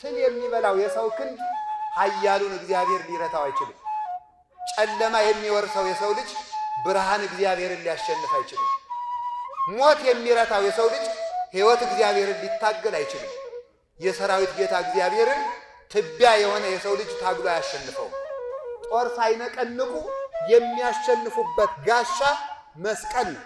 ትል የሚበላው የሰው ክንድ ኃያሉን እግዚአብሔር ሊረታው አይችልም። ጨለማ የሚወርሰው የሰው ልጅ ብርሃን እግዚአብሔርን ሊያሸንፍ አይችልም። ሞት የሚረታው የሰው ልጅ ሕይወት እግዚአብሔርን ሊታገል አይችልም። የሰራዊት ጌታ እግዚአብሔርን ትቢያ የሆነ የሰው ልጅ ታግሎ አያሸንፈው። ጦር ሳይነቀንቁ የሚያሸንፉበት ጋሻ መስቀል ነው።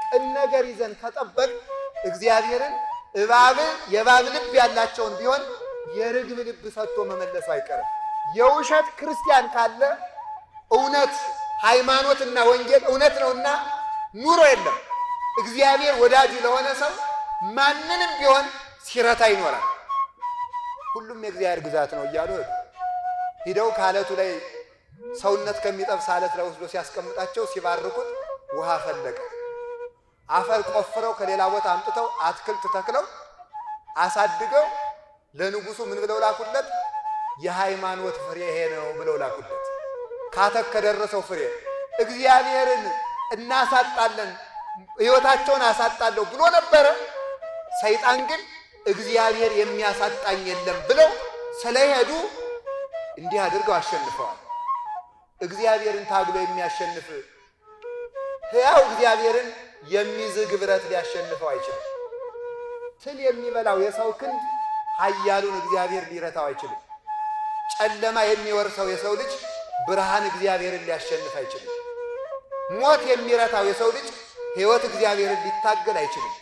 ቅን ነገር ይዘን ከጠበቅ እግዚአብሔርን የእባብ ልብ ያላቸውን ቢሆን የርግብ ልብ ሰጥቶ መመለሱ አይቀርም። የውሸት ክርስቲያን ካለ እውነት ሃይማኖትና ወንጌል እውነት ነውና ኑሮ የለም። እግዚአብሔር ወዳጁ ለሆነ ሰው ማንንም ቢሆን ሲረታ ይኖራል። ሁሉም የእግዚአብሔር ግዛት ነው እያሉ ሂደው ከአለቱ ላይ ሰውነት ከሚጠብስ አለት ላይ ወስዶ ሲያስቀምጣቸው ሲባርኩት ውሃ ፈለቀ። አፈር ቆፍረው ከሌላ ቦታ አምጥተው አትክልት ተክለው አሳድገው ለንጉሱ ምን ብለው ላኩለት? የሃይማኖት ፍሬ ይሄ ነው ብለው ላኩለት። ካተክ ከደረሰው ፍሬ እግዚአብሔርን እናሳጣለን ሕይወታቸውን አሳጣለሁ ብሎ ነበረ። ሰይጣን ግን እግዚአብሔር የሚያሳጣኝ የለም ብለው ስለሄዱ እንዲህ አድርገው አሸንፈዋል። እግዚአብሔርን ታግሎ የሚያሸንፍ ሕያው እግዚአብሔርን የሚዝግ ብረት ሊያሸንፈው አይችልም። ትል የሚበላው የሰው ክንድ ኃያሉን እግዚአብሔር ሊረታው አይችልም። ጨለማ የሚወርሰው የሰው ልጅ ብርሃን እግዚአብሔርን ሊያሸንፍ አይችልም። ሞት የሚረታው የሰው ልጅ ሕይወት እግዚአብሔርን ሊታገል አይችልም።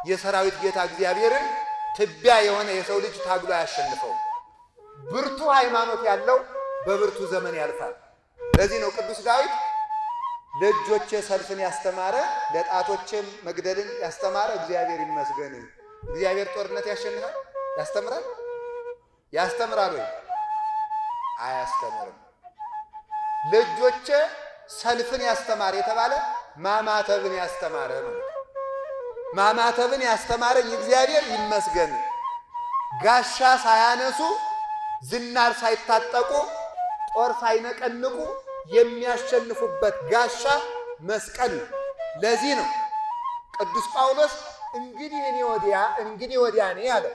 የሰራዊት ጌታ እግዚአብሔርን ትቢያ የሆነ የሰው ልጅ ታግሎ አያሸንፈው። ብርቱ ሃይማኖት ያለው በብርቱ ዘመን ያልፋል። ለዚህ ነው ቅዱስ ዳዊት ለእጆቼ ሰልፍን ያስተማረ ለጣቶቼም መግደልን ያስተማረ እግዚአብሔር ይመስገን። እግዚአብሔር ጦርነት ያሸንፋል? ያስተምራል? ያስተምራል ወይ? አያስተምርም። ለእጆቼ ሰልፍን ያስተማረ የተባለ ማማተብን ያስተማረ ነው። ማማተብን ያስተማረኝ እግዚአብሔር ይመስገን። ጋሻ ሳያነሱ ዝናር ሳይታጠቁ ጦር ሳይነቀንቁ የሚያሸንፉበት ጋሻ መስቀል ነው። ለዚህ ነው ቅዱስ ጳውሎስ እንግዲህ ወዲያ እኔ አለ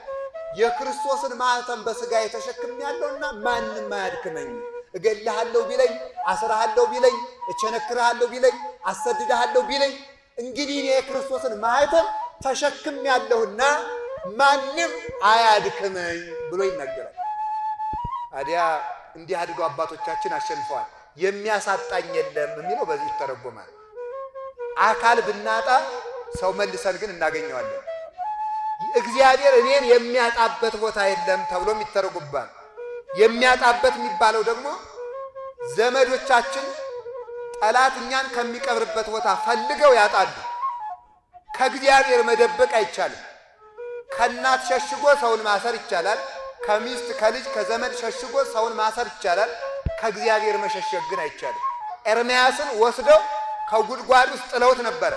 የክርስቶስን ማኅተም በሥጋ የተሸክሜያለሁና ማንም አያድክመኝ። እገልሃለሁ ቢለኝ፣ አስርሃለሁ ቢለኝ፣ እቸነክርሃለሁ ቢለኝ፣ አሰድድሃለሁ ቢለኝ እንግዲህ እኔ የክርስቶስን ማኅተም ተሸክሜያለሁና ማንም አያድክመኝ ብሎ ይናገራል። ታዲያ እንዲህ አድርገው አባቶቻችን አሸንፈዋል። የሚያሳጣኝ የለም የሚለው በዚህ ይተረጎማል። አካል ብናጣ ሰው መልሰን ግን እናገኘዋለን። እግዚአብሔር እኔን የሚያጣበት ቦታ የለም ተብሎም ይተረጎማል። የሚያጣበት የሚባለው ደግሞ ዘመዶቻችን ጠላት እኛን ከሚቀብርበት ቦታ ፈልገው ያጣሉ። ከእግዚአብሔር መደበቅ አይቻልም። ከእናት ሸሽጎ ሰውን ማሰር ይቻላል። ከሚስት ከልጅ ከዘመድ ሸሽጎ ሰውን ማሰር ይቻላል። ከእግዚአብሔር መሸሸግ ግን አይቻልም። ኤርምያስን ወስደው ከጉድጓድ ውስጥ ጥለውት ነበረ።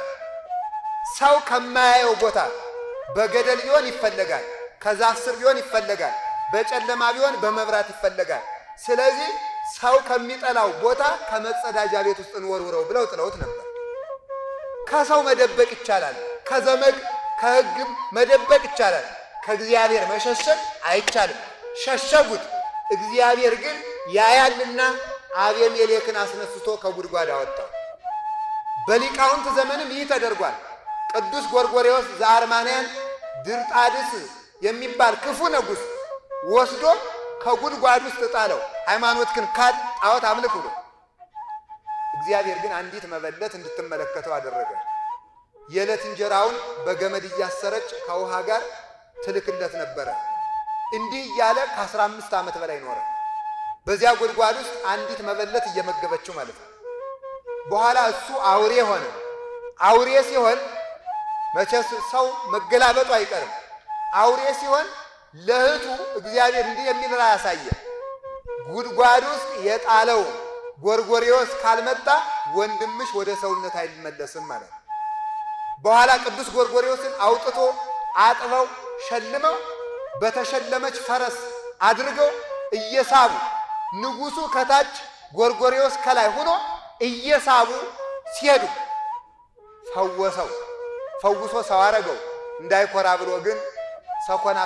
ሰው ከማያየው ቦታ በገደል ቢሆን ይፈለጋል፣ ከዛፍ ስር ቢሆን ይፈለጋል፣ በጨለማ ቢሆን በመብራት ይፈለጋል። ስለዚህ ሰው ከሚጠላው ቦታ ከመጸዳጃ ቤት ውስጥ እንወርውረው ብለው ጥለውት ነበር። ከሰው መደበቅ ይቻላል፣ ከዘመድ ከሕግም መደበቅ ይቻላል። ከእግዚአብሔር መሸሸግ አይቻልም። ሸሸጉት። እግዚአብሔር ግን ያያልና አቤሜሌክን አስነስቶ ከጉድጓድ አወጣው። በሊቃውንት ዘመንም ይህ ተደርጓል። ቅዱስ ጎርጎርዮስ ዘአርማንያን ድርጣድስ የሚባል ክፉ ንጉሥ ወስዶ ከጉድጓድ ውስጥ ጣለው። ሃይማኖት ግን ካድ ጣዖት አምልክ ብሎ። እግዚአብሔር ግን አንዲት መበለት እንድትመለከተው አደረገ። የዕለት እንጀራውን በገመድ እያሰረች ከውሃ ጋር ትልክለት ነበረ። እንዲህ እያለ ከ15 ዓመት በላይ ኖረ። በዚያ ጉድጓድ ውስጥ አንዲት መበለት እየመገበችው ማለት ነው። በኋላ እሱ አውሬ ሆነ። አውሬ ሲሆን መቼስ ሰው መገላበጡ አይቀርም። አውሬ ሲሆን ለእህቱ እግዚአብሔር እንዲህ የሚል ራእይ ያሳየ፣ ጉድጓድ ውስጥ የጣለው ጎርጎርዮስ ካልመጣ ወንድምሽ ወደ ሰውነት አይመለስም ማለት ነው። በኋላ ቅዱስ ጎርጎርዮስን አውጥቶ አጥበው ሸልመው በተሸለመች ፈረስ አድርገው እየሳቡ ንጉሡ ከታች ጎርጎርዮስ ከላይ ሆኖ እየሳቡ ሲሄዱ ፈውሶ ሰው አረገው። እንዳይኮራ ብሎ ግን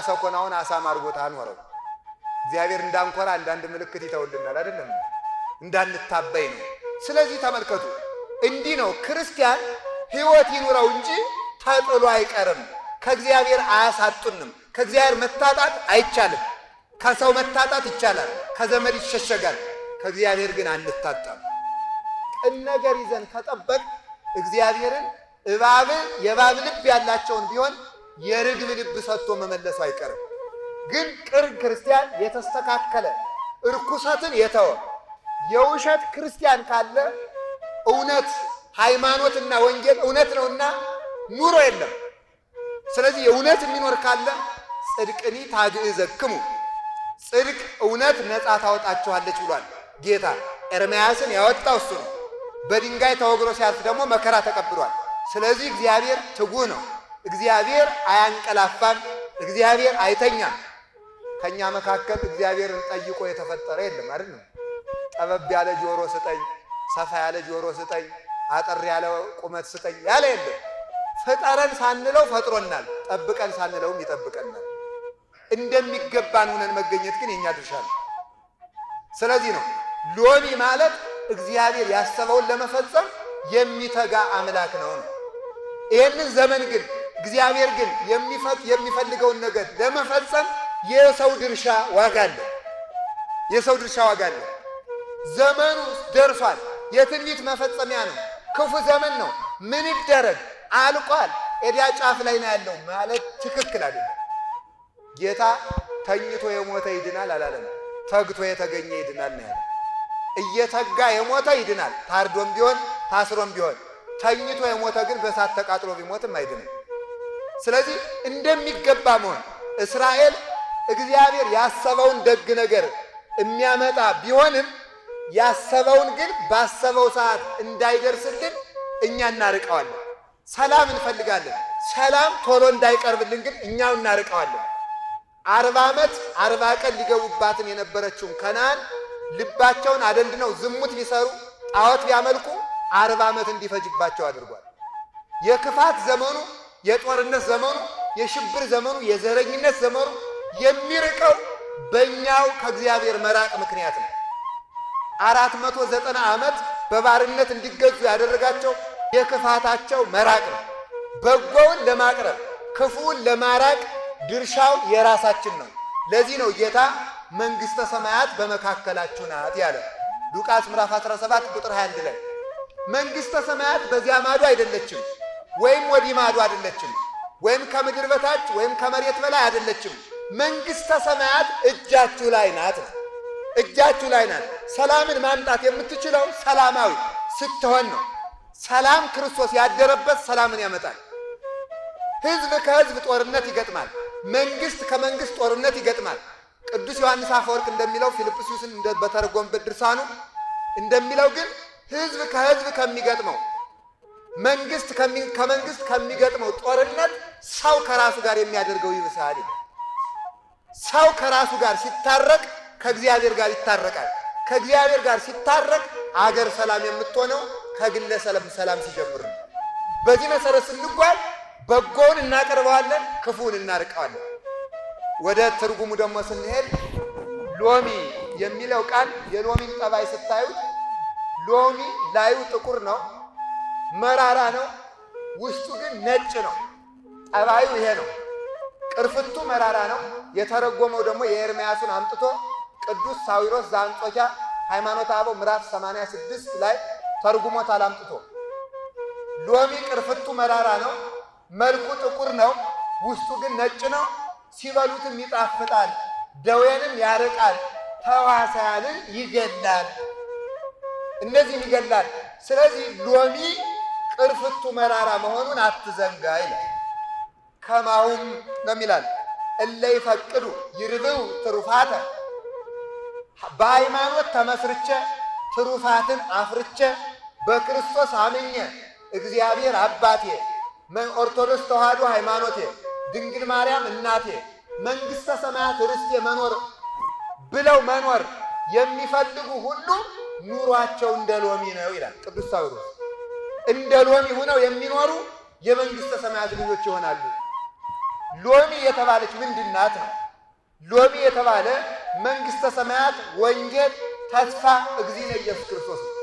ሰኮናውን አሳማ አድርጎት አኖረው። እግዚአብሔር እንዳንኮራ አንዳንድ ምልክት ይተውልናል አይደለም? እንዳንታበይ ነው። ስለዚህ ተመልከቱ፣ እንዲህ ነው ክርስቲያን ሕይወት ይኑረው እንጂ ተጥሎ አይቀርም። ከእግዚአብሔር አያሳጡንም። ከእግዚአብሔር መታጣት አይቻልም። ከሰው መታጣት ይቻላል፣ ከዘመድ ይሸሸጋል። ከእግዚአብሔር ግን አንታጣም። ቅን ነገር ይዘን ከጠበቅ እግዚአብሔርን የእባብ ልብ ያላቸውን ቢሆን የርግብ ልብ ሰጥቶ መመለሱ አይቀርም። ግን ቅን ክርስቲያን የተስተካከለ እርኩሰትን የተወ የውሸት ክርስቲያን ካለ እውነት ሃይማኖትና ወንጌል እውነት ነውና ኑሮ የለም። ስለዚህ የእውነት የሚኖር ካለ ጽድቅኒ ታግዕዘክሙ ጽድቅ እውነት ነፃ ታወጣችኋለች ብሏል ጌታ። ኤርምያስን ያወጣው እሱ ነው። በድንጋይ ተወግሮ ሲያልፍ ደግሞ መከራ ተቀብሏል። ስለዚህ እግዚአብሔር ትጉህ ነው። እግዚአብሔር አያንቀላፋም። እግዚአብሔር አይተኛም። ከኛ መካከል እግዚአብሔርን ጠይቆ የተፈጠረ የለም አይደል? ጠበብ ያለ ጆሮ ስጠኝ፣ ሰፋ ያለ ጆሮ ስጠኝ፣ አጠር ያለ ቁመት ስጠኝ ያለ የለም። ፍጠረን ሳንለው ፈጥሮናል፣ ጠብቀን ሳንለውም ይጠብቀናል። እንደሚገባን ሆነን መገኘት ግን የኛ ድርሻ ነው። ስለዚህ ነው ሎሚ ማለት እግዚአብሔር ያሰበውን ለመፈጸም የሚተጋ አምላክ ነው። ይህንን ዘመን ግን እግዚአብሔር ግን የሚፈልገውን ነገር ለመፈጸም የሰው ድርሻ ዋጋ አለ። የሰው ድርሻ ዋጋ አለ። ዘመኑ ደርሷል። የትንቢት መፈጸሚያ ነው። ክፉ ዘመን ነው። ምን ይደረግ? አልቋል። ኤዲያ ጫፍ ላይ ነው ያለው ማለት ትክክል አይደለም። ጌታ ተኝቶ የሞተ ይድናል አላለም። ተግቶ የተገኘ ይድናል ነው ያለው። እየተጋ የሞተ ይድናል፣ ታርዶም ቢሆን ታስሮም ቢሆን። ተኝቶ የሞተ ግን በእሳት ተቃጥሎ ቢሞትም አይድንም። ስለዚህ እንደሚገባ መሆን እስራኤል እግዚአብሔር ያሰበውን ደግ ነገር የሚያመጣ ቢሆንም ያሰበውን ግን ባሰበው ሰዓት እንዳይደርስልን እኛ እናርቀዋለን። ሰላም እንፈልጋለን። ሰላም ቶሎ እንዳይቀርብልን ግን እኛው እናርቀዋለን። 40 ዓመት 40 ቀን ሊገቡባትን የነበረችውን ከነዓን ልባቸውን አደንድነው ዝሙት ቢሰሩ ጣዖት ቢያመልኩ 40 ዓመት እንዲፈጅባቸው አድርጓል። የክፋት ዘመኑ፣ የጦርነት ዘመኑ፣ የሽብር ዘመኑ፣ የዘረኝነት ዘመኑ የሚርቀው በእኛው ከእግዚአብሔር መራቅ ምክንያት ነው። 490 ዓመት በባርነት እንዲገዙ ያደረጋቸው የክፋታቸው መራቅ ነው። በጎውን ለማቅረብ ክፉውን ለማራቅ ድርሻው የራሳችን ነው። ለዚህ ነው ጌታ መንግሥተ ሰማያት በመካከላችሁ ናት ያለ ሉቃስ ምዕራፍ 17 ቁጥር 21 ላይ። መንግሥተ ሰማያት በዚያ ማዶ አይደለችም፣ ወይም ወዲህ ማዶ አይደለችም፣ ወይም ከምድር በታች ወይም ከመሬት በላይ አይደለችም። መንግሥተ ሰማያት እጃችሁ ላይ ናት። እጃችሁ ላይ ናት። ሰላምን ማምጣት የምትችለው ሰላማዊ ስትሆን ነው። ሰላም ክርስቶስ ያደረበት ሰላምን ያመጣል። ሕዝብ ከሕዝብ ጦርነት ይገጥማል። መንግሥት ከመንግሥት ጦርነት ይገጥማል። ቅዱስ ዮሐንስ አፈወርቅ እንደሚለው ፊልጵስዩስን በተረጎመበት ድርሳኑ እንደሚለው ግን ሕዝብ ከሕዝብ ከሚገጥመው መንግሥት ከመንግሥት ከሚገጥመው ጦርነት ሰው ከራሱ ጋር የሚያደርገው ይብሳል። ሰው ከራሱ ጋር ሲታረቅ ከእግዚአብሔር ጋር ይታረቃል። ከእግዚአብሔር ጋር ሲታረቅ አገር ሰላም የምትሆነው ከግለሰብ ሰላም ሲጀምር ነው። በዚህ መሰረት ስንጓዝ በጎውን እናቀርበዋለን፣ ክፉውን እናርቀዋለን። ወደ ትርጉሙ ደግሞ ስንሄድ ሎሚ የሚለው ቃል የሎሚን ጠባይ ስታዩት ሎሚ ላዩ ጥቁር ነው፣ መራራ ነው፣ ውስጡ ግን ነጭ ነው። ጠባዩ ይሄ ነው። ቅርፍቱ መራራ ነው። የተረጎመው ደግሞ የኤርምያሱን አምጥቶ ቅዱስ ሳዊሮስ ዘአንጾኪያ ሃይማኖተ አበው ምዕራፍ 86 ላይ ተርጉሞታል አምጥቶ። ሎሚ ቅርፍቱ መራራ ነው፣ መልኩ ጥቁር ነው፣ ውስጡ ግን ነጭ ነው። ሲበሉትም ይጣፍጣል፣ ደዌንም ያርቃል፣ ተዋሳያንን ይገላል፣ እነዚህም ይገላል። ስለዚህ ሎሚ ቅርፍቱ መራራ መሆኑን አትዘንጋ ይላል። ከማሁም ነው ይላል እለ ይፈቅዱ ይርብው ትሩፋተ፣ በሃይማኖት ተመስርቼ ትሩፋትን አፍርቼ በክርስቶስ አምኜ እግዚአብሔር አባቴ፣ ኦርቶዶክስ ተዋሕዶ ሃይማኖቴ፣ ድንግል ማርያም እናቴ፣ መንግሥተ ሰማያት ርስቴ መኖር ብለው መኖር የሚፈልጉ ሁሉ ኑሯቸው እንደ ሎሚ ነው ይላል ቅዱስ ሳዊሮስ። እንደ ሎሚ ሆነው የሚኖሩ የመንግሥተ ሰማያት ልጆች ይሆናሉ። ሎሚ የተባለች ምንድን ናት ነው? ሎሚ የተባለ መንግሥተ ሰማያት ወንጌል ተስፋ እግዚእነ ኢየሱስ ክርስቶስ ነው።